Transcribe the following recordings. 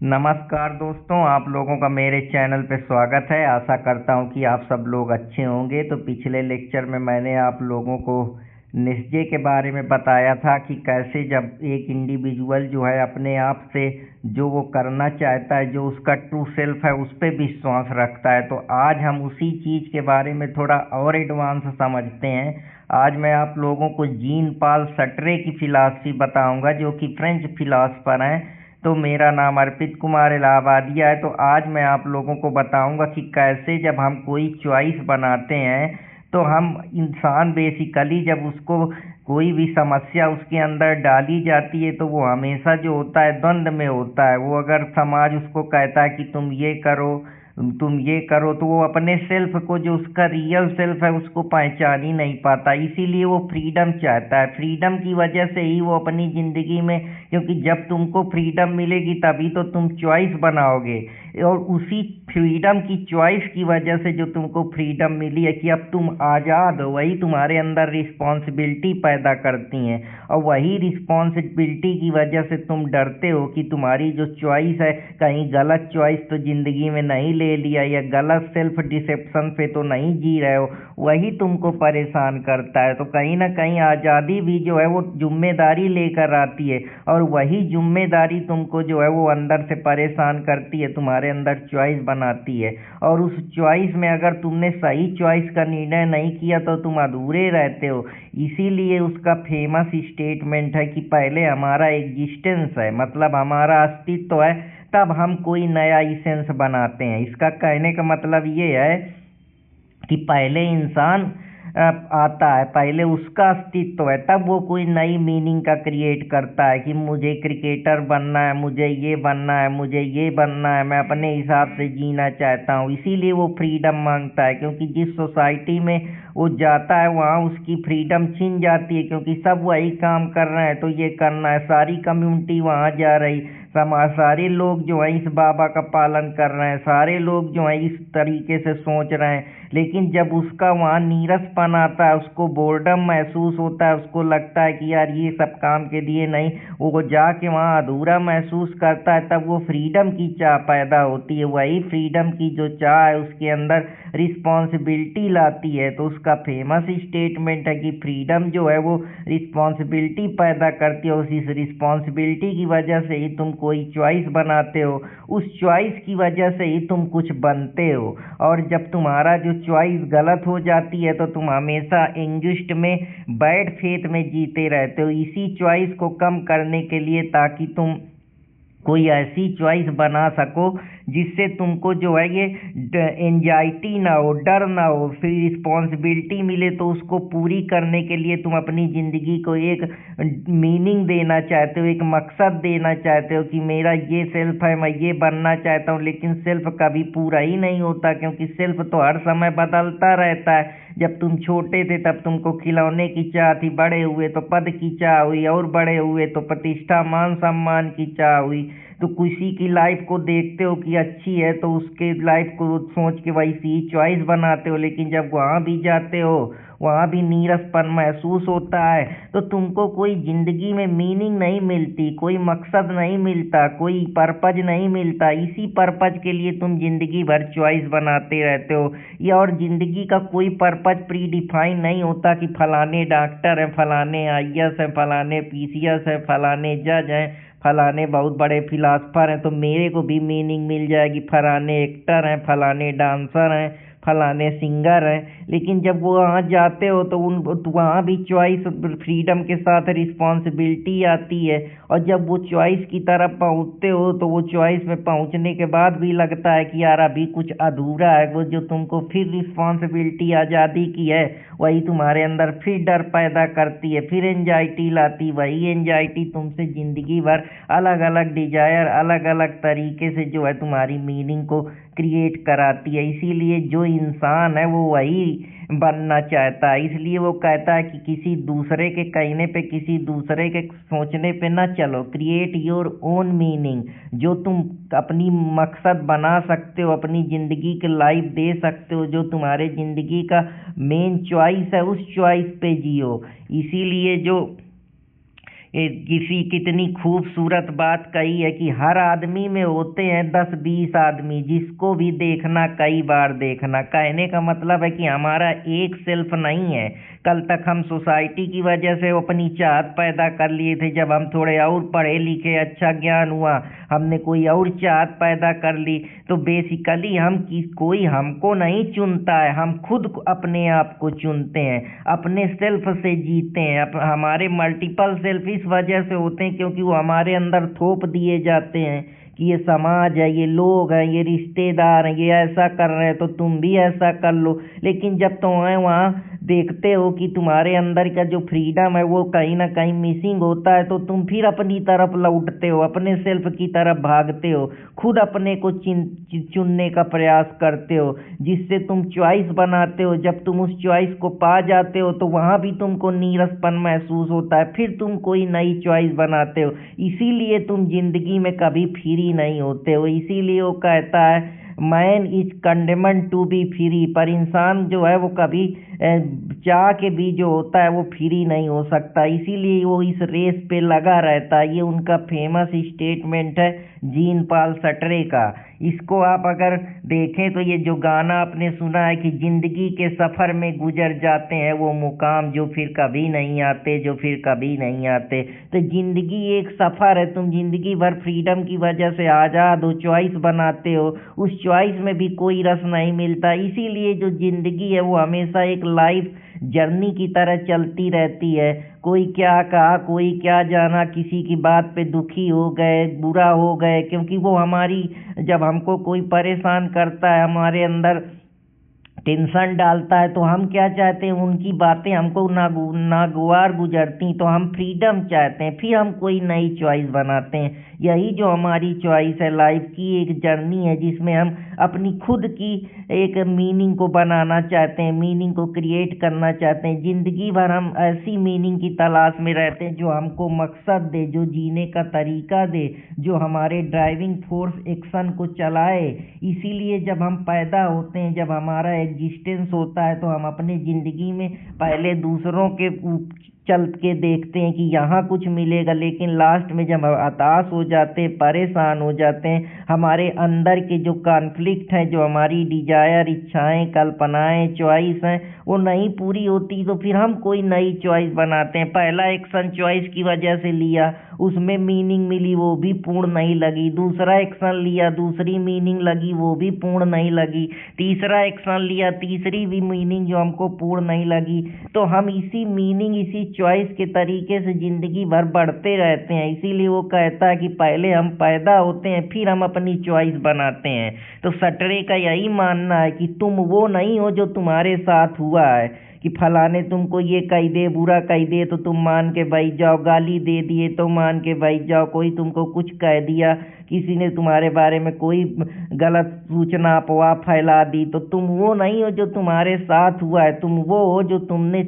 नमस्कार दोस्तों, आप लोगों का मेरे चैनल पे स्वागत है। आशा करता हूँ कि आप सब लोग अच्छे होंगे। तो पिछले लेक्चर में मैंने आप लोगों को निश्चय के बारे में बताया था कि कैसे जब एक इंडिविजुअल जो है अपने आप से जो वो करना चाहता है, जो उसका ट्रू सेल्फ है, उस पर विश्वास रखता है। तो आज हम उसी चीज़ के बारे में थोड़ा और एडवांस समझते हैं। आज मैं आप लोगों को जीन पॉल सर्ट्रे की फिलॉसफी बताऊंगा, जो कि फ्रेंच फिलॉसफर हैं। तो मेरा नाम अर्पित कुमार इलाहाबादिया है। तो आज मैं आप लोगों को बताऊंगा कि कैसे जब हम कोई चॉइस बनाते हैं, तो हम इंसान बेसिकली जब उसको कोई भी समस्या उसके अंदर डाली जाती है, तो वो हमेशा जो होता है द्वंद में होता है। वो अगर समाज उसको कहता है कि तुम ये करो, तो वो अपने सेल्फ को, जो उसका रियल सेल्फ है, उसको पहचान ही नहीं पाता। इसीलिए वो फ्रीडम चाहता है। फ्रीडम की वजह से ही वो अपनी ज़िंदगी में, क्योंकि जब तुमको फ्रीडम मिलेगी तभी तो तुम चॉइस बनाओगे। और उसी फ्रीडम की चॉइस की वजह से जो तुमको फ्रीडम मिली है कि अब तुम आज़ाद हो, वही तुम्हारे अंदर रिस्पॉन्सिबिलिटी पैदा करती हैं। और वही रिस्पॉन्सिबिलिटी की वजह से तुम डरते हो कि तुम्हारी जो चॉइस है, कहीं गलत चॉइस तो ज़िंदगी में नहीं ले लिया, या गलत सेल्फ डिसेप्शन पे तो नहीं जी रहे हो। वही तुमको परेशान करता है। तो कहीं ना कहीं आज़ादी भी जो है वो जिम्मेदारी लेकर आती है, और वही जिम्मेदारी तुमको जो है वो अंदर से परेशान करती है, तुम्हारे अंदर चॉइस बनाती है। और उस चॉइस में अगर तुमने सही चॉइस का निर्णय नहीं किया तो तुम अधूरे रहते हो। इसीलिए उसका फेमस स्टेटमेंट है कि पहले हमारा एग्जिस्टेंस है, मतलब हमारा अस्तित्व है, तब हम कोई नया इसेंस बनाते हैं। इसका कहने का मतलब ये है कि पहले इंसान आता है, पहले उसका अस्तित्व है, तब वो कोई नई मीनिंग का क्रिएट करता है कि मुझे क्रिकेटर बनना है, मुझे ये बनना है, मुझे ये बनना है, मैं अपने हिसाब से जीना चाहता हूँ। इसीलिए वो फ्रीडम मांगता है, क्योंकि जिस सोसाइटी में वो जाता है वहाँ उसकी फ्रीडम छिन जाती है, क्योंकि सब वही काम कर रहे हैं तो ये करना है। सारी कम्युनिटी वहाँ जा रही, समाज, सारे लोग जो है इस बाबा का पालन कर रहे हैं, सारे लोग जो है इस तरीके से सोच रहे हैं। लेकिन जब उसका वहाँ नीरसपन आता है, उसको बोर्डम महसूस होता है, उसको लगता है कि यार ये सब काम के लिए नहीं, वो जाके वहाँ अधूरा महसूस करता है, तब वो फ्रीडम की चाह पैदा होती है। वही फ्रीडम की जो चाह है उसके अंदर रिस्पॉन्सिबिलिटी लाती है। तो उसका फेमस स्टेटमेंट है कि फ्रीडम जो है वो रिस्पॉन्सिबिलिटी पैदा करती है। उस रिस्पॉन्सिबिलिटी की वजह से ही तुम कोई चॉइस बनाते हो, उस चॉइस की वजह से ही तुम कुछ बनते हो। और जब तुम्हारा जो चॉइस गलत हो जाती है तो तुम हमेशा एंगुस्ट में, बैड फेथ में जीते रहते हो, इसी चॉइस को कम करने के लिए, ताकि तुम कोई ऐसी चॉइस बना सको जिससे तुमको जो है ये एंजाइटी ना हो, डर ना हो। फिर रिस्पॉन्सिबिलिटी मिले तो उसको पूरी करने के लिए तुम अपनी ज़िंदगी को एक मीनिंग देना चाहते हो, एक मकसद देना चाहते हो कि मेरा ये सेल्फ है, मैं ये बनना चाहता हूँ। लेकिन सेल्फ कभी पूरा ही नहीं होता, क्योंकि सेल्फ तो हर समय बदलता रहता है। जब तुम छोटे थे तब तुमको खिलौने की चाह थी, बड़े हुए तो पद की चाह हुई, और बड़े हुए तो प्रतिष्ठा मान सम्मान की चाह हुई। तो किसी की लाइफ को देखते हो कि अच्छी है तो उसके लाइफ को सोच के वैसी ही चॉइस बनाते हो। लेकिन जब वहाँ भी जाते हो, वहाँ भी नीरसपन महसूस होता है, तो तुमको कोई जिंदगी में मीनिंग नहीं मिलती, कोई मकसद नहीं मिलता, कोई पर्पज नहीं मिलता। इसी पर्पज के लिए तुम जिंदगी भर चॉइस बनाते रहते हो। या और जिंदगी का कोई पर्पज प्री डिफाइन नहीं होता कि फलाने डॉक्टर हैं, फलाने आईएएस हैं, फलाने पीसीएस हैं, फलाने जज हैं, फलाने बहुत बड़े फिलासफर हैं, तो मेरे को भी मीनिंग मिल जाएगी। फलाने एक्टर हैं, फलाने डांसर हैं, फलाने सिंगर हैं। लेकिन जब वो वहाँ जाते हो तो वहाँ भी चॉइस, फ्रीडम के साथ रिस्पॉन्सिबिलिटी आती है। और जब वो चॉइस की तरफ पहुँचते हो तो वो चॉइस में पहुँचने के बाद भी लगता है कि यार अभी कुछ अधूरा है। वो जो तुमको फिर रिस्पॉन्सिबिलिटी आज़ादी की है, वही तुम्हारे अंदर फिर डर पैदा करती है, फिर एंजाइटी लाती। वही एंजाइटी तुमसे ज़िंदगी भर अलग अलग डिजायर, अलग अलग तरीके से जो है तुम्हारी मीनिंग को क्रिएट कराती है। इसीलिए जो इंसान है वो वही बनना चाहता है। इसलिए वो कहता है कि किसी दूसरे के कहने पे, किसी दूसरे के सोचने पे ना चलो, क्रिएट योर ओन मीनिंग। जो तुम अपनी मकसद बना सकते हो, अपनी ज़िंदगी के लाइफ दे सकते हो, जो तुम्हारे ज़िंदगी का मेन चॉइस है, उस चॉइस पे जियो। इसीलिए जो किसी कितनी खूबसूरत बात कही है कि हर आदमी में होते हैं 10-20 आदमी, जिसको भी देखना कई बार देखना। कहने का मतलब है कि हमारा एक सेल्फ नहीं है। कल तक हम सोसाइटी की वजह से अपनी चाहत पैदा कर लिए थे, जब हम थोड़े और पढ़े लिखे, अच्छा ज्ञान हुआ, हमने कोई और चाहत पैदा कर ली। तो बेसिकली कोई हमको नहीं चुनता है, हम खुद अपने आप को चुनते हैं, अपने सेल्फ से जीते हैं। हमारे मल्टीपल सेल्फ इस वजह से होते हैं क्योंकि वो हमारे अंदर थोप दिए जाते हैं कि ये समाज है, ये लोग हैं, ये रिश्तेदार हैं, ये ऐसा कर रहे हैं तो तुम भी ऐसा कर लो। लेकिन जब तुम वहाँ देखते हो कि तुम्हारे अंदर का जो फ्रीडम है वो कहीं ना कहीं मिसिंग होता है, तो तुम फिर अपनी तरफ लौटते हो, अपने सेल्फ की तरफ भागते हो, खुद अपने को चुनने का प्रयास करते हो, जिससे तुम चॉइस बनाते हो। जब तुम उस चॉइस को पा जाते हो तो वहाँ भी तुमको नीरसपन महसूस होता है, फिर तुम कोई नई चॉइस बनाते हो। इसीलिए तुम जिंदगी में कभी फ्री नहीं होते हो। इसीलिए वो कहता है man is condemned to be free, पर इंसान जो है वो कभी चाह के भी जो होता है वो फ्री नहीं हो सकता। इसीलिए वो इस रेस पे लगा रहता है। ये उनका फेमस स्टेटमेंट है जीन पॉल सर्ट्रे का। इसको आप अगर देखें तो ये जो गाना आपने सुना है कि जिंदगी के सफर में गुजर जाते हैं वो मुकाम जो फिर कभी नहीं आते, जो फिर कभी नहीं आते। तो जिंदगी एक सफर है, तुम जिंदगी भर फ्रीडम की वजह से आज़ाद हो, चॉइस बनाते हो, उस चॉइस में भी कोई रस नहीं मिलता। इसीलिए जो जिंदगी है वो हमेशा एक लाइफ जर्नी की तरह चलती रहती है। कोई क्या कहा, कोई क्या जाना, किसी की बात पे दुखी हो गए, बुरा हो गए, क्योंकि वो हमारी, जब हमको कोई परेशान करता है, हमारे अंदर टेंशन डालता है, तो हम क्या चाहते हैं, उनकी बातें हमको नागवार गुजरती तो हम फ्रीडम चाहते हैं, फिर हम कोई नई चॉइस बनाते हैं। यही जो हमारी चॉइस है, लाइफ की एक जर्नी है जिसमें हम अपनी खुद की एक मीनिंग को बनाना चाहते हैं, मीनिंग को क्रिएट करना चाहते हैं। ज़िंदगी भर हम ऐसी मीनिंग की तलाश में रहते हैं जो हमको मकसद दे, जो जीने का तरीका दे, जो हमारे ड्राइविंग फोर्स एक्शन को चलाए। इसीलिए जब हम पैदा होते हैं, जब हमारा एग्जिस्टेंस होता है, तो हम अपने ज़िंदगी में पहले दूसरों के चल के देखते हैं कि यहाँ कुछ मिलेगा, लेकिन लास्ट में जब हताश हो जाते हैं, परेशान हो जाते हैं, हमारे अंदर के जो कॉन्फ्लिक्ट हैं, जो हमारी डिजायर, इच्छाएं, कल्पनाएं, चॉइस हैं, वो नहीं पूरी होती, तो फिर हम कोई नई चॉइस बनाते हैं। पहला एक्शन चॉइस की वजह से लिया, उसमें मीनिंग मिली, वो भी पूर्ण नहीं लगी। दूसरा एक्शन लिया, दूसरी मीनिंग लगी, वो भी पूर्ण नहीं लगी। तीसरा एक्शन लिया, तीसरी भी मीनिंग जो हमको पूर्ण नहीं लगी। तो हम इसी मीनिंग, इसी चॉइस के तरीके से जिंदगी भर बढ़ते रहते हैं। इसीलिए वो कहता है कि पहले हम पैदा होते हैं, फिर हम अपनी चॉइस बनाते हैं। तो सर्ट्रे का यही मानना है कि तुम वो नहीं हो जो तुम्हारे साथ हुआ है, कि फलाने तुमको ये कह दे, बुरा कह दे तो तुम मान के बैठ जाओ, गाली दे दिए तो मान के बैठ जाओ, कोई तुमको कुछ कह दिया, किसी ने तुम्हारे बारे में कोई गलत सूचना, अफवाह फैला दी, तो तुम वो नहीं हो जो तुम्हारे साथ हुआ है। तुम वो हो जो तुमने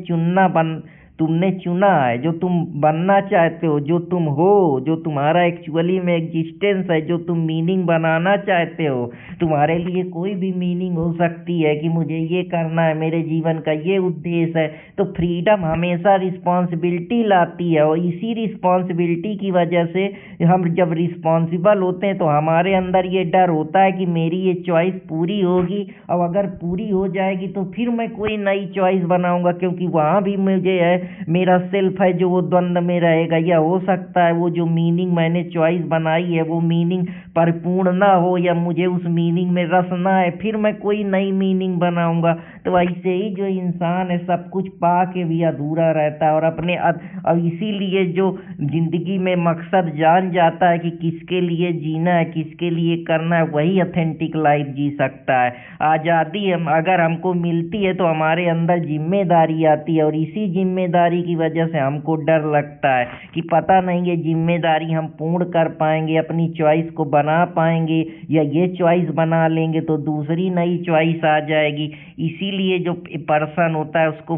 चुना है, जो तुम बनना चाहते हो, जो तुम हो, जो तुम्हारा एक्चुअली में एग्जिस्टेंस है, जो तुम मीनिंग बनाना चाहते हो। तुम्हारे लिए कोई भी मीनिंग हो सकती है कि मुझे ये करना है, मेरे जीवन का ये उद्देश्य है। तो फ्रीडम हमेशा रिस्पॉन्सिबिलिटी लाती है, और इसी रिस्पॉन्सिबिलिटी की वजह से हम जब रिस्पॉन्सिबल होते हैं तो हमारे अंदर ये डर होता है कि मेरी ये चॉइस पूरी होगी, और अगर पूरी हो जाएगी तो फिर मैं कोई नई चॉइस बनाऊंगा, क्योंकि वहाँ भी मुझे है, मेरा सेल्फ है जो वो द्वंद्व में रहेगा। या हो सकता है वो जो मीनिंग मैंने चॉइस बनाई है वो मीनिंग परिपूर्ण ना हो, या मुझे उस मीनिंग में रस ना है, फिर मैं कोई नई मीनिंग बनाऊंगा। तो ऐसे ही जो इंसान है सब कुछ पा के भी अधूरा रहता है, और इसीलिए जो जिंदगी में मकसद जान जाता है कि किसके लिए जीना है, किसके लिए करना है, वही ऑथेंटिक लाइफ जी सकता है। आज़ादी अगर हमको मिलती है तो हमारे अंदर जिम्मेदारी आती है, और इसी जिम्मेदारी की वजह से हमको डर लगता है कि पता नहीं ये जिम्मेदारी हम पूर्ण कर पाएंगे, अपनी चॉइस को बना पाएंगे, या ये चॉइस बना लेंगे तो दूसरी नई चॉइस आ जाएगी। इसीलिए जो पर्सन होता है उसको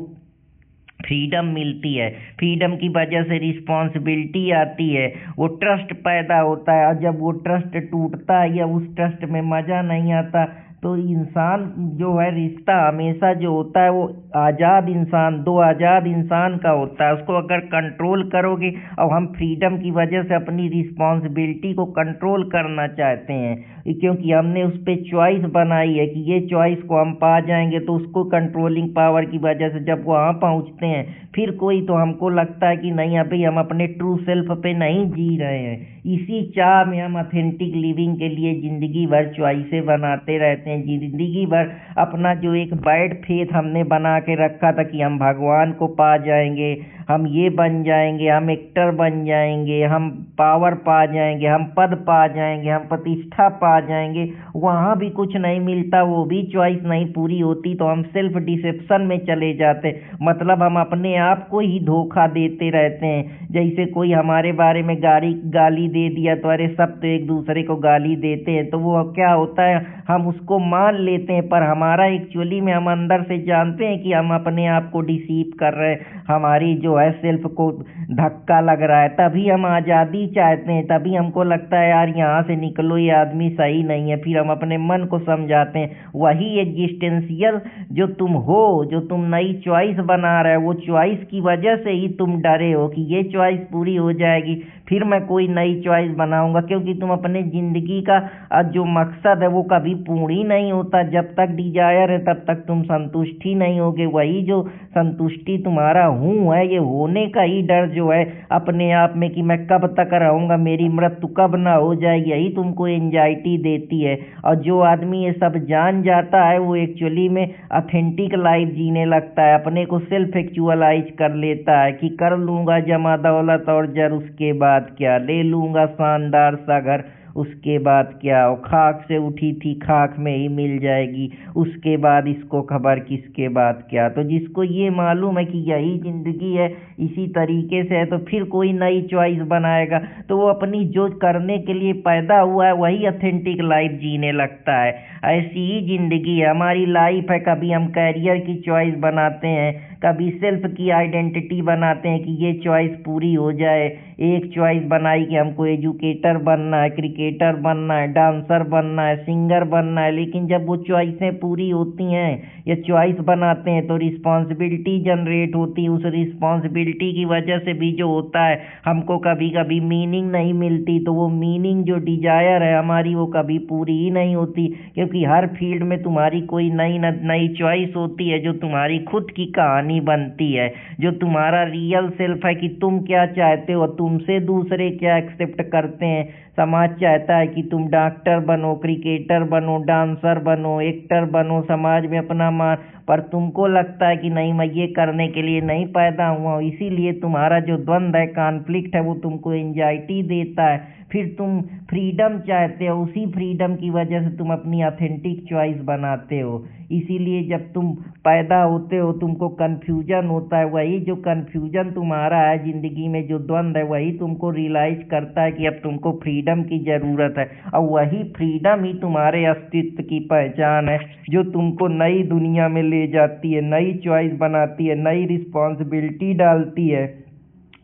फ्रीडम मिलती है, फ्रीडम की वजह से रिस्पॉन्सिबिलिटी आती है, वो ट्रस्ट पैदा होता है, और जब वो ट्रस्ट टूटता है या उस ट्रस्ट में मज़ा नहीं आता तो इंसान जो है रिश्ता हमेशा जो होता है वो आज़ाद इंसान, दो आज़ाद इंसान का होता है। उसको अगर कंट्रोल करोगे, और हम फ्रीडम की वजह से अपनी रिस्पॉन्सिबिलिटी को कंट्रोल करना चाहते हैं, क्योंकि हमने उस पर चॉइस बनाई है कि ये चॉइस को हम पा जाएंगे, तो उसको कंट्रोलिंग पावर की वजह से जब वहाँ पहुँचते हैं फिर कोई तो हमको लगता है कि नहीं, अभी हम अपने ट्रू सेल्फ पे नहीं जी रहे हैं। इसी चाह में हम ऑथेंटिक लिविंग के लिए ज़िंदगी भर चॉइसें बनाते रहते हैं। ज़िंदगी भर अपना जो एक बैड फेथ हमने बना के रखा था कि हम भगवान को पा जाएंगे, हम ये बन जाएंगे, हम एक्टर बन जाएंगे, हम पावर पा जाएंगे, हम पद पा जाएंगे, हम प्रतिष्ठा पा जाएंगे, वहाँ भी कुछ नहीं मिलता, वो भी चॉइस नहीं पूरी होती, तो हम सेल्फ डिसेप्शन में चले जाते। मतलब हम अपने आप को ही धोखा देते रहते हैं। जैसे कोई हमारे बारे में गाली दे दिया तो अरे सब तो एक दूसरे को गाली देते हैं, तो वो क्या होता है, हम उसको मान लेते हैं, पर हमारा एक्चुअली में हम अंदर से जानते हैं कि हम अपने आप को डिसीव कर रहे हैं, हमारी जो है सेल्फ को धक्का लग रहा है। तभी हम आज़ादी चाहते हैं, तभी हमको लगता है यार यहाँ से निकलो, ये आदमी सही नहीं है, फिर हम अपने मन को समझाते हैं। वही एग्जिस्टेंशियल जो तुम हो, जो तुम नई चॉइस बना रहे हो, वो चॉइस की वजह से ही तुम डरे हो कि ये चॉइस पूरी हो जाएगी फिर मैं कोई नई चॉइस बनाऊंगा, क्योंकि तुम अपने ज़िंदगी का जो मकसद है वो कभी पूर्ण ही नहीं होता। जब तक डिजायर है तब तक तुम संतुष्ट ही नहीं होगे। वही जो संतुष्टि तुम्हारा हूँ है, ये होने का ही डर जो है अपने आप में कि मैं कब तक रहूँगा, मेरी मृत्यु कब ना हो जाए, यही तुमको एंजाइटी देती है। और जो आदमी ये सब जान जाता है वो एक्चुअली में ऑथेंटिक लाइफ जीने लगता है, अपने को सेल्फ एक्चुअलाइज कर लेता है कि कर लूँगा जमा दौलत और जर, उसके बाद क्या, ले लूँगा शानदार सा घर, उसके बाद क्या, और खाक से उठी थी खाक में ही मिल जाएगी, उसके बाद इसको खबर किसके बाद क्या। तो जिसको ये मालूम है कि यही ज़िंदगी है, इसी तरीके से है, तो फिर कोई नई चॉइस बनाएगा, तो वो अपनी जो करने के लिए पैदा हुआ है वही ऑथेंटिक लाइफ जीने लगता है। ऐसी ही ज़िंदगी है, हमारी लाइफ है। कभी हम कैरियर की चॉइस बनाते हैं, कभी सेल्फ की आइडेंटिटी बनाते हैं कि ये चॉइस पूरी हो जाए। एक चॉइस बनाई कि हमको एजुकेटर बनना है, क्रिकेटर बनना है, डांसर बनना है, सिंगर बनना है, लेकिन जब वो चॉइसें पूरी होती हैं या चॉइस बनाते हैं तो रिस्पॉन्सिबिलिटी जनरेट होती है। उस रिस्पॉन्सिबिलिटी की वजह से भी जो होता है हमको कभी कभी मीनिंग नहीं मिलती, तो वो मीनिंग जो डिजायर है हमारी वो कभी पूरी ही नहीं होती, क्योंकि हर फील्ड में तुम्हारी कोई नई चॉइस होती है जो तुम्हारी खुद की कहानी बनती है, जो तुम्हारा रियल सेल्फ है कि तुम क्या चाहते हो, तुमसे दूसरे क्या एक्सेप्ट करते हैं। समाज चाहता है कि तुम डॉक्टर बनो, क्रिकेटर बनो, डांसर बनो, एक्टर बनो, समाज में अपना मान, पर तुमको लगता है कि नहीं, मैं ये करने के लिए नहीं पैदा हुआ हूँ। इसीलिए तुम्हारा जो द्वंद्व है, कॉन्फ्लिक्ट है, वो तुमको एंजाइटी देता है। फिर तुम फ्रीडम चाहते हो, उसी फ्रीडम की वजह से तुम अपनी ऑथेंटिक चॉइस बनाते हो। इसीलिए जब तुम पैदा होते हो तुमको कन्फ्यूजन होता है, वही जो कन्फ्यूजन तुम्हारा है ज़िंदगी में, जो द्वंद्व है, वही तुमको रियलाइज करता है कि अब तुमको फ्रीडम की ज़रूरत है। और वही फ्रीडम ही तुम्हारे अस्तित्व की पहचान है, जो तुमको नई दुनिया में ले जाती है, नई चॉइस बनाती है, नई रिस्पॉन्सिबिलिटी डालती है।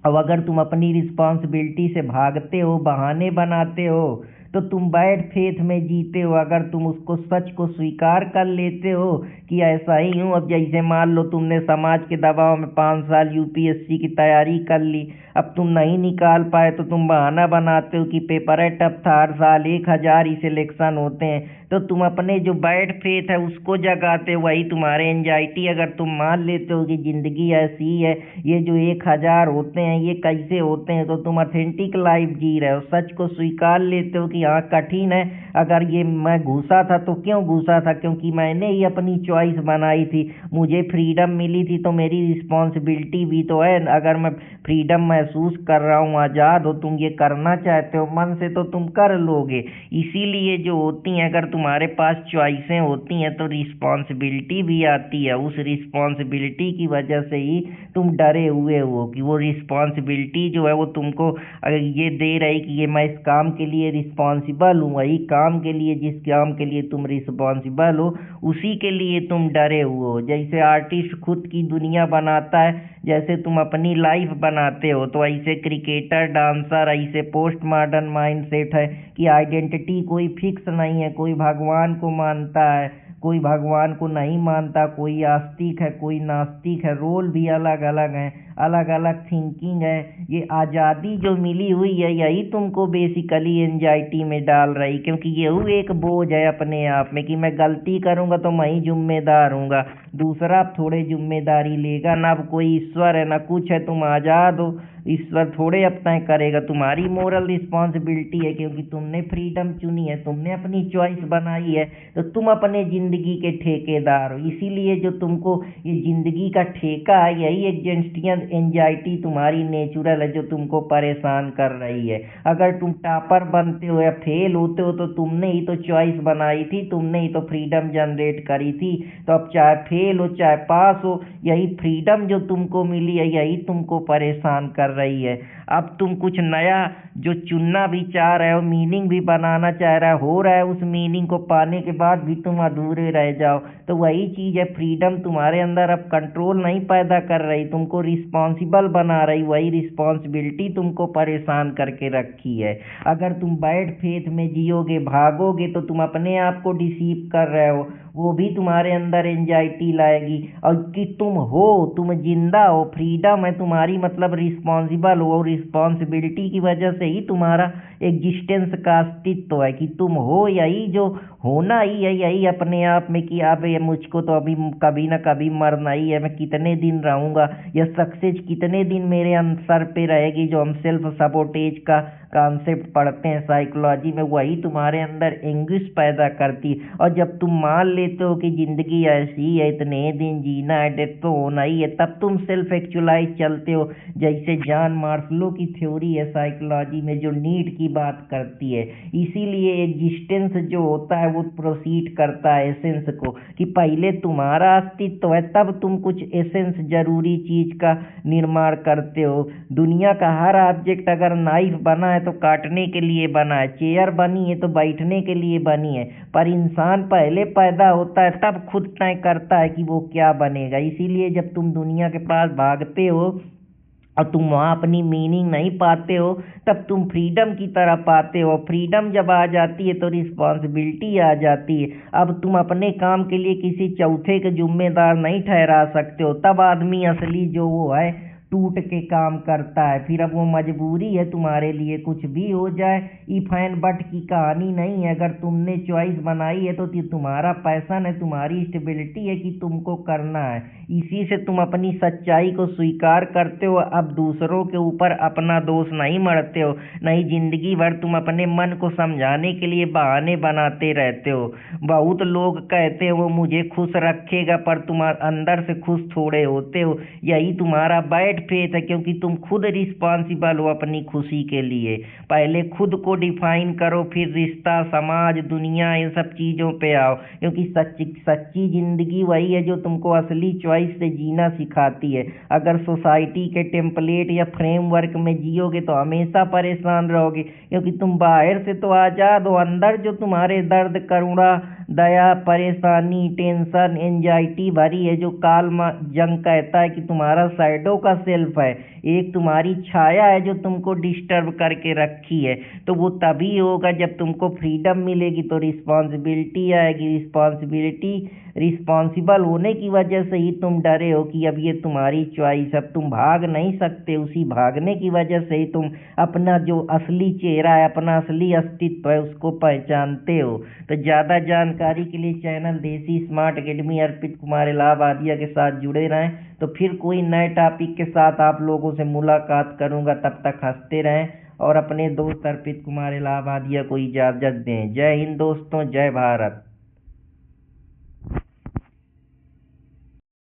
अब अगर तुम अपनी रिस्पॉन्सिबिलिटी से भागते हो, बहाने बनाते हो, तो तुम बैड फेथ में जीते हो। अगर तुम उसको सच को स्वीकार कर लेते हो कि ऐसा ही हूँ, अब जैसे मान लो तुमने समाज के दबाव में 5 साल यूपीएससी की तैयारी कर ली, अब तुम नहीं निकाल पाए तो तुम बहाना बनाते हो कि पेपर है टफ था, हर साल 1000 ही सिलेक्शन होते हैं, तो तुम अपने जो बैड फेथ है उसको जगाते हो। वही तुम्हारे एंजाइटी, अगर तुम मान लेते हो कि ज़िंदगी ऐसी ही है, ये जो 1000 होते हैं ये कैसे होते हैं, तो तुम ऑथेंटिक लाइफ जी रहे हो। सच को स्वीकार लेते हो कि हाँ कठिन है, अगर ये मैं घुसा था तो क्यों घुसा था, क्योंकि मैंने ही अपनी चॉइस बनाई थी, मुझे फ्रीडम मिली थी, तो मेरी रिस्पॉन्सिबिलिटी भी तो है। अगर मैं फ्रीडम महसूस कर रहा हूँ, आज़ाद हो, तुम ये करना चाहते हो मन से, तो तुम कर लोगे। इसीलिए जो होती हैं, अगर तुम्हारे पास चॉइसें होती हैं तो रिस्पॉन्सिबिलिटी भी आती है। उस रिस्पॉन्सिबिलिटी की वजह से ही तुम डरे हुए हो कि वो रिस्पॉन्सिबिलिटी जो है वो तुमको अगर ये दे रही कि ये मैं इस काम के लिए रिस्पॉन्सिबल हूँ, वही काम काम के लिए, जिस काम के लिए तुम रिस्पॉन्सिबल हो, उसी के लिए तुम डरे हुए हो। जैसे आर्टिस्ट खुद की दुनिया बनाता है, जैसे तुम अपनी लाइफ बनाते हो, तो ऐसे क्रिकेटर, डांसर, ऐसे पोस्ट मॉडर्न माइंडसेट है कि आइडेंटिटी कोई फिक्स नहीं है। कोई भगवान को मानता है, कोई भगवान को नहीं मानता, कोई आस्तिक है, कोई नास्तिक है, रोल भी अलग अलग हैं, अलग अलग थिंकिंग है। ये आज़ादी जो मिली हुई है, यही तुमको बेसिकली एंजाइटी में डाल रही, क्योंकि यही एक बोझ है अपने आप में कि मैं गलती करूँगा तो मैं ही जिम्मेदार हूँगा, दूसरा थोड़े जिम्मेदारी लेगा ना। अब कोई ईश्वर है ना कुछ है, तुम आज़ाद हो, ईश्वर थोड़े अब तय करेगा। तुम्हारी मोरल रिस्पॉन्सिबिलिटी है, क्योंकि तुमने फ्रीडम चुनी है, तुमने अपनी चॉइस बनाई है, तो तुम अपने ज़िंदगी के ठेकेदार हो। इसीलिए जो तुमको ये ज़िंदगी का ठेका है, यही एग्जिस्टिंग एंजाइटी तुम्हारी नेचुरल है जो तुमको परेशान कर रही है। अगर तुम टॉपर बनते हो या फेल होते हो, तो तुमने ही तो चॉइस बनाई थी, तुमने ही तो फ्रीडम जनरेट करी थी। तो अब चाहे फेल हो चाहे पास हो, यही फ्रीडम जो तुमको मिली है, यही तुमको परेशान कर रही है। अब तुम कुछ नया जो चुनना भी चाह रहे हो, मीनिंग भी बनाना चाह रहे हो रहा है, उस मीनिंग को पाने के बाद भी तुम अधूरे रह जाओ। तो वही चीज़ है, फ्रीडम तुम्हारे अंदर अब कंट्रोल नहीं पैदा कर रही, तुमको रिस्पॉन्सिबल बना रही। वही रिस्पॉन्सिबिलिटी तुमको परेशान करके रखी है। अगर तुम बैड फेथ में जियोगे, भागोगे, तो तुम अपने आप को डिसीव कर रहे हो, वो भी तुम्हारे अंदर एंजाइटी लाएगी। और कि तुम हो, तुम जिंदा हो, फ्रीडम है तुम्हारी, मतलब रिस्पॉन्सिबल हो, और रिस्पॉन्सिबिलिटी की वजह से ही तुम्हारा एग्जिस्टेंस का अस्तित्व है कि तुम हो। यही जो होना ही है, यही अपने आप में कि अब ये मुझको तो अभी कभी ना कभी मरना ही है, मैं कितने दिन रहूँगा, यह सक्सेस कितने दिन मेरे सर पे रहेगी। जो हम सेल्फ सबोटेज का कॉन्सेप्ट पढ़ते हैं साइकोलॉजी में, वही तुम्हारे अंदर एंग्विश पैदा करती है। और जब तुम मान लेते हो कि ज़िंदगी ऐसी है, इतने दिन जीना है, डेथ तो होना ही है, तब तुम सेल्फ एक्चुअलाइज चलते हो। जैसे जॉन मार्शलो की थ्योरी है साइकोलॉजी में, जो नीड की बात करती है। इसीलिए एग्जिस्टेंस जो होता है वो प्रोसीड करता है एसेंस को, कि पहले तुम्हारा अस्तित्व है, तब तुम कुछ एसेंस जरूरी चीज का निर्माण करते हो। दुनिया का हर ऑब्जेक्ट अगर नाइफ बना है तो काटने के लिए बना है, चेयर बनी है तो बैठने के लिए बनी है, पर इंसान पहले पैदा होता है, तब खुद तय करता है कि वो क्या बनेगा। इसीलिए जब तुम दुनिया के पास भागते हो और तुम वहाँ अपनी मीनिंग नहीं पाते हो, तब तुम फ्रीडम की तरह पाते हो। फ्रीडम जब आ जाती है तो रिस्पॉन्सिबिलिटी आ जाती है। अब तुम अपने काम के लिए किसी चौथे के जिम्मेदार नहीं ठहरा सकते हो, तब आदमी असली जो वो है टूट के काम करता है। फिर अब वो मजबूरी है तुम्हारे लिए, कुछ भी हो जाए, इफ एंड बट की कहानी नहीं है। अगर तुमने चॉइस बनाई है तो तुम्हारा पैशन है, तुम्हारी स्टेबिलिटी है कि तुमको करना है। इसी से तुम अपनी सच्चाई को स्वीकार करते हो। अब दूसरों के ऊपर अपना दोष नहीं मढ़ते हो, नहीं जिंदगी भर तुम अपने मन को समझाने के लिए बहाने बनाते रहते हो। बहुत लोग कहते हैं वो मुझे खुश रखेगा, पर तुम अंदर से खुश थोड़े होते हो। यही तुम्हारा बैड फेथ है, क्योंकि तुम खुद रिस्पॉन्सिबल हो अपनी खुशी के लिए। पहले खुद को डिफाइन करो, फिर रिश्ता, समाज, दुनिया, इन सब चीज़ों पे आओ। क्योंकि सच्ची जिंदगी वही है जो तुमको असली चॉइस से जीना सिखाती है। अगर सोसाइटी के टेम्पलेट या फ्रेमवर्क में जियोगे तो हमेशा परेशान रहोगे, क्योंकि तुम बाहर से तो आज़ाद हो, अंदर जो तुम्हारे दर्द, करुणा, दया, परेशानी, टेंशन, एंजाइटी भरी है, जो कार्ल जंग कहता है कि तुम्हारा शैडो का सेल्फ है, एक तुम्हारी छाया है जो तुमको डिस्टर्ब करके रखी है। तो वो तभी होगा जब तुमको फ्रीडम मिलेगी, तो रिस्पॉन्सिबिलिटी आएगी। रिस्पॉन्सिबल होने की वजह से ही तुम डरे हो कि अब ये तुम्हारी चॉइस, अब तुम भाग नहीं सकते। उसी भागने की वजह से ही तुम अपना जो असली चेहरा है, अपना असली अस्तित्व है, उसको पहचानते हो। तो ज़्यादा जानकारी के लिए चैनल देसी स्मार्ट एकेडमी अर्पित कुमार इलाहाबादिया के साथ जुड़े रहें। तो फिर कोई नए टॉपिक के साथ आप लोगों से मुलाकात करूंगा, तब तक हंसते रहें और अपने दोस्त अर्पित कुमार इलाहाबादिया को इजाज़त दें। जय हिंद दोस्तों, जय भारत।